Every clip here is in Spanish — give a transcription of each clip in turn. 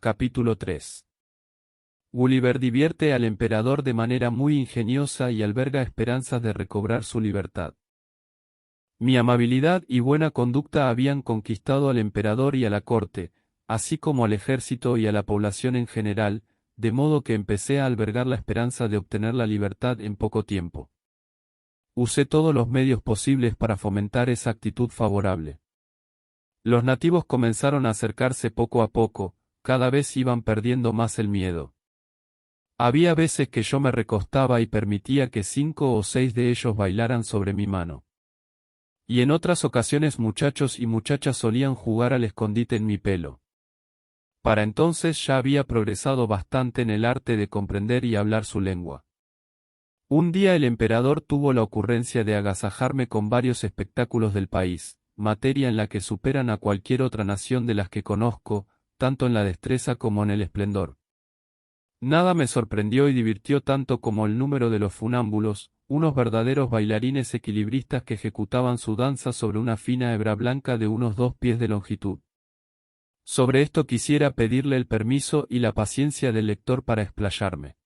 Capítulo 3. Gulliver divierte al emperador de manera muy ingeniosa y alberga esperanzas de recobrar su libertad. Mi amabilidad y buena conducta habían conquistado al emperador y a la corte, así como al ejército y a la población en general, de modo que empecé a albergar la esperanza de obtener la libertad en poco tiempo. Usé todos los medios posibles para fomentar esa actitud favorable. Los nativos comenzaron a acercarse poco a poco, cada vez iban perdiendo más el miedo. Había veces que yo me recostaba y permitía que 5 o 6 de ellos bailaran sobre mi mano. Y en otras ocasiones muchachos y muchachas solían jugar al escondite en mi pelo. Para entonces ya había progresado bastante en el arte de comprender y hablar su lengua. Un día el emperador tuvo la ocurrencia de agasajarme con varios espectáculos del país, materia en la que superan a cualquier otra nación de las que conozco, tanto en la destreza como en el esplendor. Nada me sorprendió y divirtió tanto como el número de los funámbulos, unos verdaderos bailarines equilibristas que ejecutaban su danza sobre una fina hebra blanca de unos 2 pies de longitud. Sobre esto quisiera pedirle el permiso y la paciencia del lector para explayarme.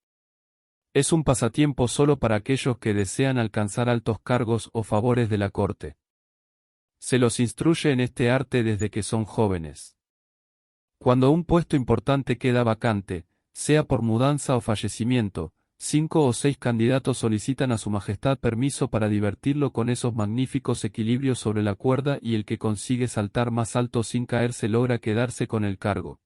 Es un pasatiempo solo para aquellos que desean alcanzar altos cargos o favores de la corte. Se los instruye en este arte desde que son jóvenes. Cuando un puesto importante queda vacante, sea por mudanza o fallecimiento, 5 o 6 candidatos solicitan a su majestad permiso para divertirlo con esos magníficos equilibrios sobre la cuerda y el que consigue saltar más alto sin caerse logra quedarse con el cargo.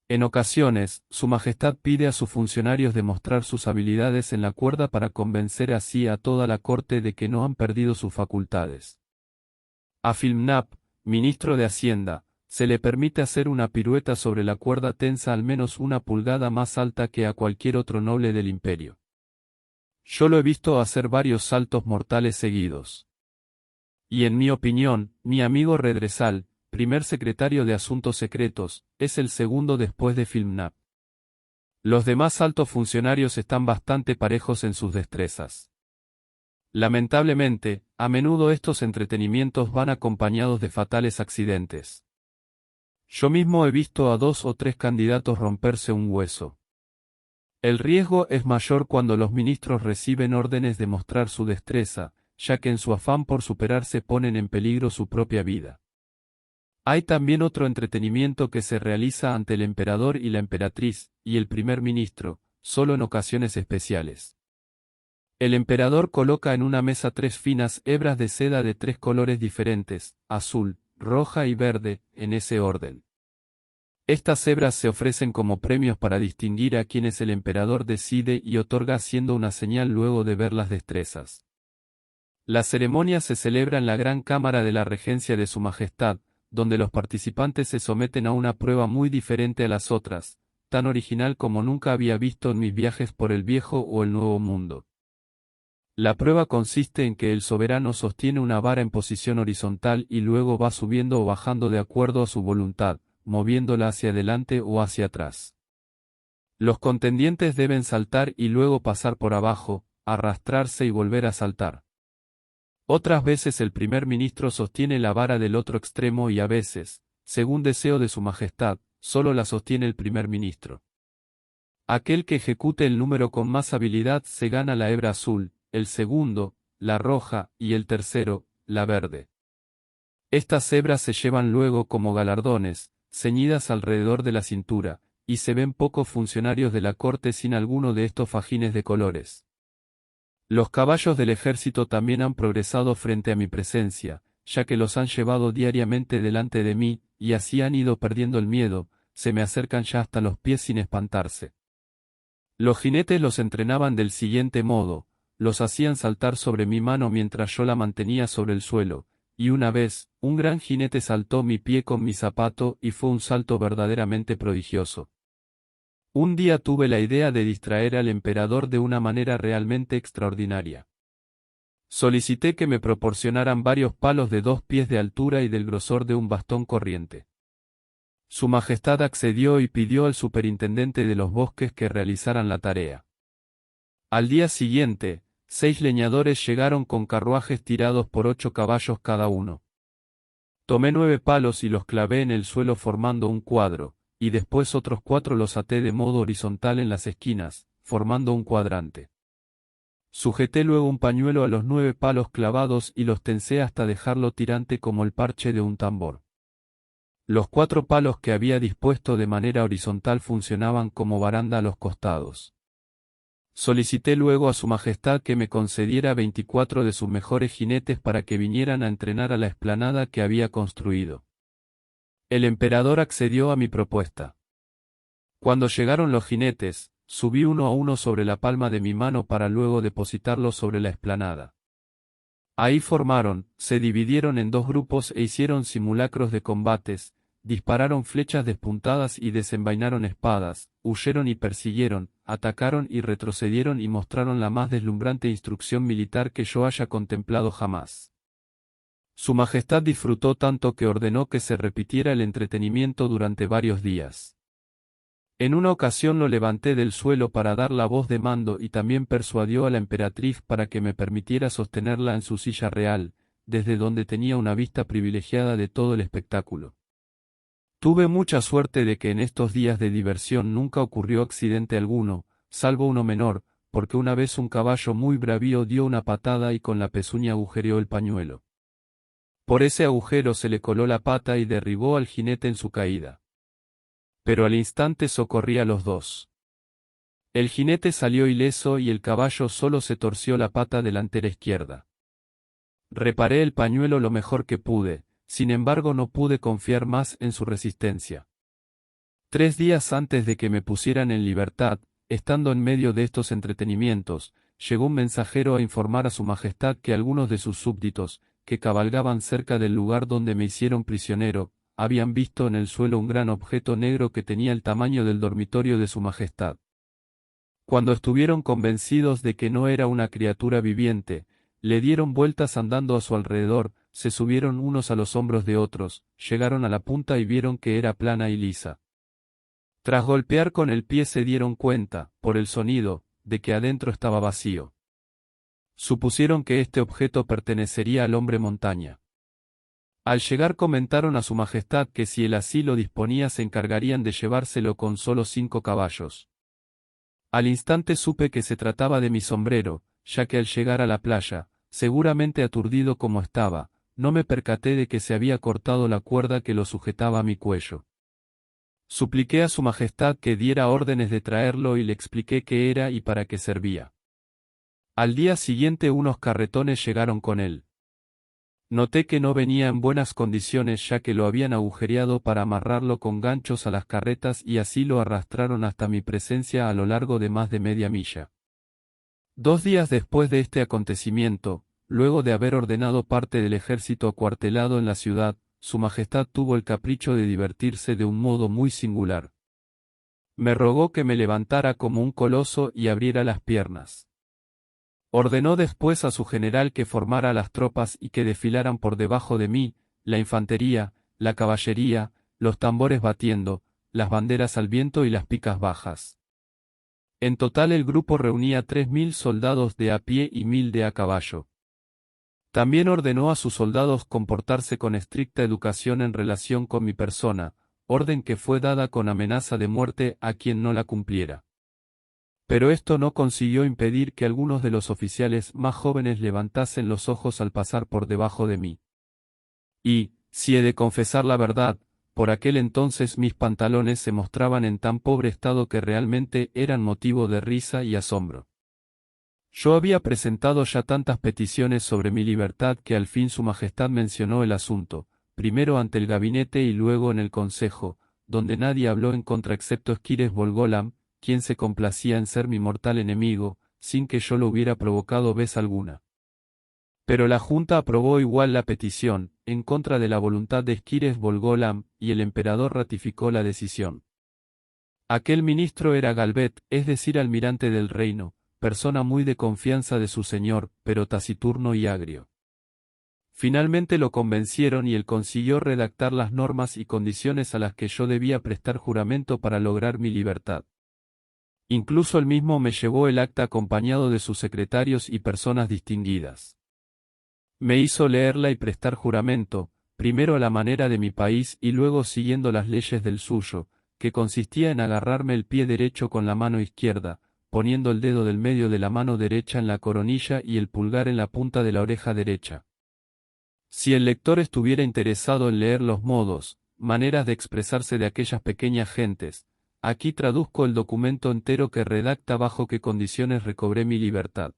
En ocasiones, su majestad pide a sus funcionarios demostrar sus habilidades en la cuerda para convencer así a toda la corte de que no han perdido sus facultades. A Flimnap, ministro de Hacienda, se le permite hacer una pirueta sobre la cuerda tensa al menos 1 pulgada más alta que a cualquier otro noble del imperio. Yo lo he visto hacer varios saltos mortales seguidos. Y en mi opinión, mi amigo Redresal, primer secretario de Asuntos Secretos, es el segundo después de Flimnap. Los demás altos funcionarios están bastante parejos en sus destrezas. Lamentablemente, a menudo estos entretenimientos van acompañados de fatales accidentes. Yo mismo he visto a 2 o 3 candidatos romperse un hueso. El riesgo es mayor cuando los ministros reciben órdenes de mostrar su destreza, ya que en su afán por superarse ponen en peligro su propia vida. Hay también otro entretenimiento que se realiza ante el emperador y la emperatriz, y el primer ministro, solo en ocasiones especiales. El emperador coloca en una mesa 3 finas hebras de seda de 3 colores diferentes, azul, roja y verde, en ese orden. Estas hebras se ofrecen como premios para distinguir a quienes el emperador decide y otorga haciendo una señal luego de ver las destrezas. La ceremonia se celebra en la gran cámara de la regencia de su majestad, donde los participantes se someten a una prueba muy diferente a las otras, tan original como nunca había visto en mis viajes por el viejo o el nuevo mundo. La prueba consiste en que el soberano sostiene una vara en posición horizontal y luego va subiendo o bajando de acuerdo a su voluntad, moviéndola hacia adelante o hacia atrás. Los contendientes deben saltar y luego pasar por abajo, arrastrarse y volver a saltar. Otras veces el primer ministro sostiene la vara del otro extremo y a veces, según deseo de su majestad, solo la sostiene el primer ministro. Aquel que ejecute el número con más habilidad se gana la hebra azul, el segundo, la roja, y el tercero, la verde. Estas hebras se llevan luego como galardones, ceñidas alrededor de la cintura, y se ven pocos funcionarios de la corte sin alguno de estos fajines de colores. Los caballos del ejército también han progresado frente a mi presencia, ya que los han llevado diariamente delante de mí, y así han ido perdiendo el miedo, se me acercan ya hasta los pies sin espantarse. Los jinetes los entrenaban del siguiente modo, los hacían saltar sobre mi mano mientras yo la mantenía sobre el suelo, y una vez, un gran jinete saltó mi pie con mi zapato y fue un salto verdaderamente prodigioso. Un día tuve la idea de distraer al emperador de una manera realmente extraordinaria. Solicité que me proporcionaran varios palos de 2 pies de altura y del grosor de un bastón corriente. Su majestad accedió y pidió al superintendente de los bosques que realizaran la tarea. Al día siguiente, 6 leñadores llegaron con carruajes tirados por 8 caballos cada uno. Tomé 9 palos y los clavé en el suelo formando un cuadro, y después otros 4 los até de modo horizontal en las esquinas, formando un cuadrante. Sujeté luego un pañuelo a los 9 palos clavados y los tensé hasta dejarlo tirante como el parche de un tambor. Los 4 palos que había dispuesto de manera horizontal funcionaban como baranda a los costados. Solicité luego a su majestad que me concediera 24 de sus mejores jinetes para que vinieran a entrenar a la explanada que había construido. El emperador accedió a mi propuesta. Cuando llegaron los jinetes, subí uno a uno sobre la palma de mi mano para luego depositarlos sobre la explanada. Ahí formaron, se dividieron en 2 grupos e hicieron simulacros de combates, dispararon flechas despuntadas y desenvainaron espadas, huyeron y persiguieron, atacaron y retrocedieron y mostraron la más deslumbrante instrucción militar que yo haya contemplado jamás. Su Majestad disfrutó tanto que ordenó que se repitiera el entretenimiento durante varios días. En una ocasión lo levanté del suelo para dar la voz de mando y también persuadió a la emperatriz para que me permitiera sostenerla en su silla real, desde donde tenía una vista privilegiada de todo el espectáculo. Tuve mucha suerte de que en estos días de diversión nunca ocurrió accidente alguno, salvo uno menor, porque una vez un caballo muy bravío dio una patada y con la pezuña agujereó el pañuelo. Por ese agujero se le coló la pata y derribó al jinete en su caída. Pero al instante socorrí a los 2. El jinete salió ileso y el caballo solo se torció la pata delantera izquierda. Reparé el pañuelo lo mejor que pude, sin embargo no pude confiar más en su resistencia. 3 días antes de que me pusieran en libertad, estando en medio de estos entretenimientos, llegó un mensajero a informar a su majestad que algunos de sus súbditos, que cabalgaban cerca del lugar donde me hicieron prisionero, habían visto en el suelo un gran objeto negro que tenía el tamaño del dormitorio de su majestad. Cuando estuvieron convencidos de que no era una criatura viviente, le dieron vueltas andando a su alrededor, se subieron unos a los hombros de otros, llegaron a la punta y vieron que era plana y lisa. Tras golpear con el pie se dieron cuenta, por el sonido, de que adentro estaba vacío. Supusieron que este objeto pertenecería al hombre montaña. Al llegar comentaron a su majestad que si él así lo disponía se encargarían de llevárselo con solo 5 caballos. Al instante supe que se trataba de mi sombrero, ya que al llegar a la playa, seguramente aturdido como estaba, no me percaté de que se había cortado la cuerda que lo sujetaba a mi cuello. Supliqué a su majestad que diera órdenes de traerlo y le expliqué qué era y para qué servía. Al día siguiente unos carretones llegaron con él. Noté que no venía en buenas condiciones ya que lo habían agujereado para amarrarlo con ganchos a las carretas y así lo arrastraron hasta mi presencia a lo largo de más de media milla. 2 días después de este acontecimiento, luego de haber ordenado parte del ejército acuartelado en la ciudad, su majestad tuvo el capricho de divertirse de un modo muy singular. Me rogó que me levantara como un coloso y abriera las piernas. Ordenó después a su general que formara las tropas y que desfilaran por debajo de mí, la infantería, la caballería, los tambores batiendo, las banderas al viento y las picas bajas. En total el grupo reunía 3000 soldados de a pie y 1000 de a caballo. También ordenó a sus soldados comportarse con estricta educación en relación con mi persona, orden que fue dada con amenaza de muerte a quien no la cumpliera. Pero esto no consiguió impedir que algunos de los oficiales más jóvenes levantasen los ojos al pasar por debajo de mí. Y, si he de confesar la verdad, por aquel entonces mis pantalones se mostraban en tan pobre estado que realmente eran motivo de risa y asombro. Yo había presentado ya tantas peticiones sobre mi libertad que al fin su majestad mencionó el asunto, primero ante el gabinete y luego en el consejo, donde nadie habló en contra excepto Esquires Bolgolam, quien se complacía en ser mi mortal enemigo, sin que yo lo hubiera provocado vez alguna. Pero la Junta aprobó igual la petición, en contra de la voluntad de Esquires Bolgolam, y el emperador ratificó la decisión. Aquel ministro era Galbet, es decir almirante del reino, persona muy de confianza de su señor, pero taciturno y agrio. Finalmente lo convencieron y él consiguió redactar las normas y condiciones a las que yo debía prestar juramento para lograr mi libertad. Incluso él mismo me llevó el acta acompañado de sus secretarios y personas distinguidas. Me hizo leerla y prestar juramento, primero a la manera de mi país y luego siguiendo las leyes del suyo, que consistía en agarrarme el pie derecho con la mano izquierda, poniendo el dedo del medio de la mano derecha en la coronilla y el pulgar en la punta de la oreja derecha. Si el lector estuviera interesado en leer los modos, maneras de expresarse de aquellas pequeñas gentes, aquí traduzco el documento entero que redacta bajo qué condiciones recobré mi libertad.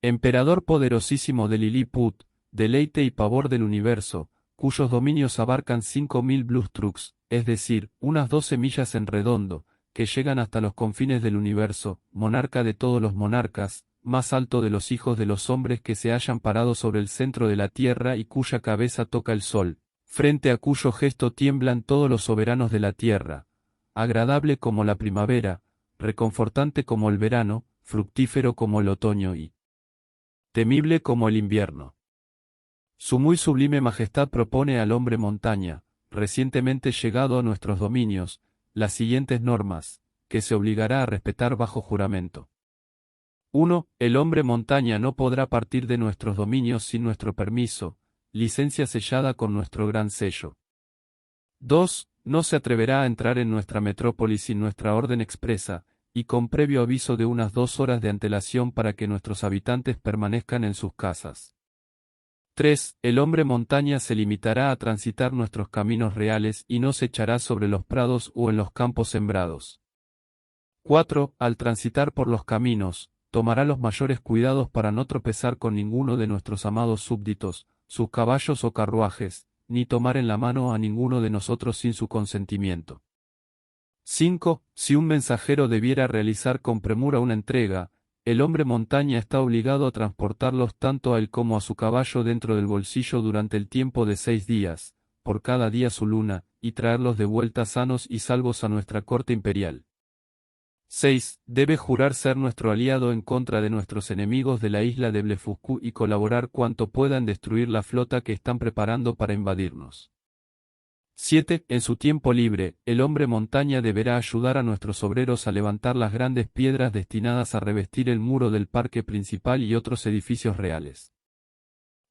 Emperador poderosísimo de Lilliput, deleite y pavor del universo, cuyos dominios abarcan 5000 bluestrucks, es decir, unas 12 millas en redondo, que llegan hasta los confines del universo, monarca de todos los monarcas, más alto de los hijos de los hombres que se hayan parado sobre el centro de la tierra y cuya cabeza toca el sol, frente a cuyo gesto tiemblan todos los soberanos de la tierra, agradable como la primavera, reconfortante como el verano, fructífero como el otoño y temible como el invierno. Su muy sublime majestad propone al hombre montaña, recientemente llegado a nuestros dominios, las siguientes normas, que se obligará a respetar bajo juramento. 1. El hombre montaña no podrá partir de nuestros dominios sin nuestro permiso, licencia sellada con nuestro gran sello. 2. No se atreverá a entrar en nuestra metrópoli sin nuestra orden expresa, y con previo aviso de unas 2 horas de antelación para que nuestros habitantes permanezcan en sus casas. 3. El hombre montaña se limitará a transitar nuestros caminos reales y no se echará sobre los prados o en los campos sembrados. 4. Al transitar por los caminos, tomará los mayores cuidados para no tropezar con ninguno de nuestros amados súbditos, sus caballos o carruajes, ni tomar en la mano a ninguno de nosotros sin su consentimiento. 5. Si un mensajero debiera realizar con premura una entrega, el hombre montaña está obligado a transportarlos tanto a él como a su caballo dentro del bolsillo durante el tiempo de 6 días, por cada día su luna, y traerlos de vuelta sanos y salvos a nuestra corte imperial. 6. Debe jurar ser nuestro aliado en contra de nuestros enemigos de la isla de Blefuscu y colaborar cuanto pueda en destruir la flota que están preparando para invadirnos. 7. En su tiempo libre, el hombre montaña deberá ayudar a nuestros obreros a levantar las grandes piedras destinadas a revestir el muro del parque principal y otros edificios reales.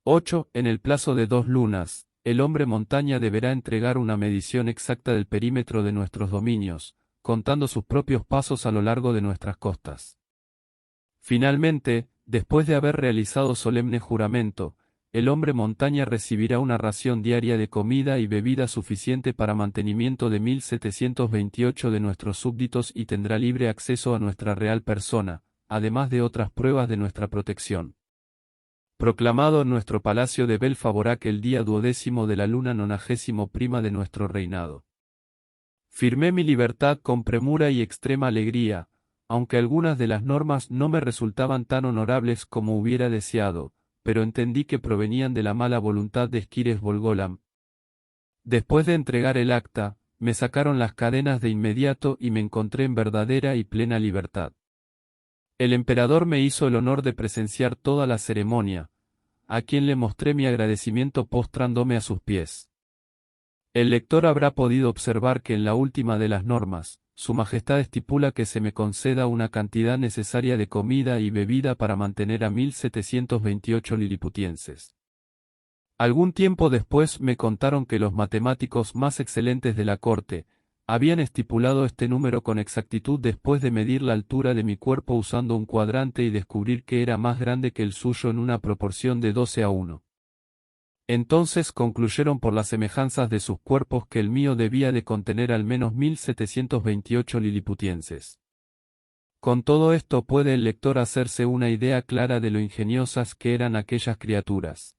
8. En el plazo de 2 lunas, el hombre montaña deberá entregar una medición exacta del perímetro de nuestros dominios, contando sus propios pasos a lo largo de nuestras costas. Finalmente, después de haber realizado solemne juramento, el hombre montaña recibirá una ración diaria de comida y bebida suficiente para mantenimiento de 1728 de nuestros súbditos y tendrá libre acceso a nuestra real persona, además de otras pruebas de nuestra protección. Proclamado en nuestro palacio de Belfavorac el día 12 de la luna 91 de nuestro reinado. Firmé mi libertad con premura y extrema alegría, aunque algunas de las normas no me resultaban tan honorables como hubiera deseado, pero entendí que provenían de la mala voluntad de Esquires Bolgolam. Después de entregar el acta, me sacaron las cadenas de inmediato y me encontré en verdadera y plena libertad. El emperador me hizo el honor de presenciar toda la ceremonia, a quien le mostré mi agradecimiento postrándome a sus pies. El lector habrá podido observar que en la última de las normas, Su Majestad estipula que se me conceda una cantidad necesaria de comida y bebida para mantener a 1728 liliputienses. Algún tiempo después me contaron que los matemáticos más excelentes de la corte habían estipulado este número con exactitud después de medir la altura de mi cuerpo usando un cuadrante y descubrir que era más grande que el suyo en una proporción de 12:1. Entonces concluyeron por las semejanzas de sus cuerpos que el mío debía de contener al menos 1728 liliputienses. Con todo esto puede el lector hacerse una idea clara de lo ingeniosas que eran aquellas criaturas.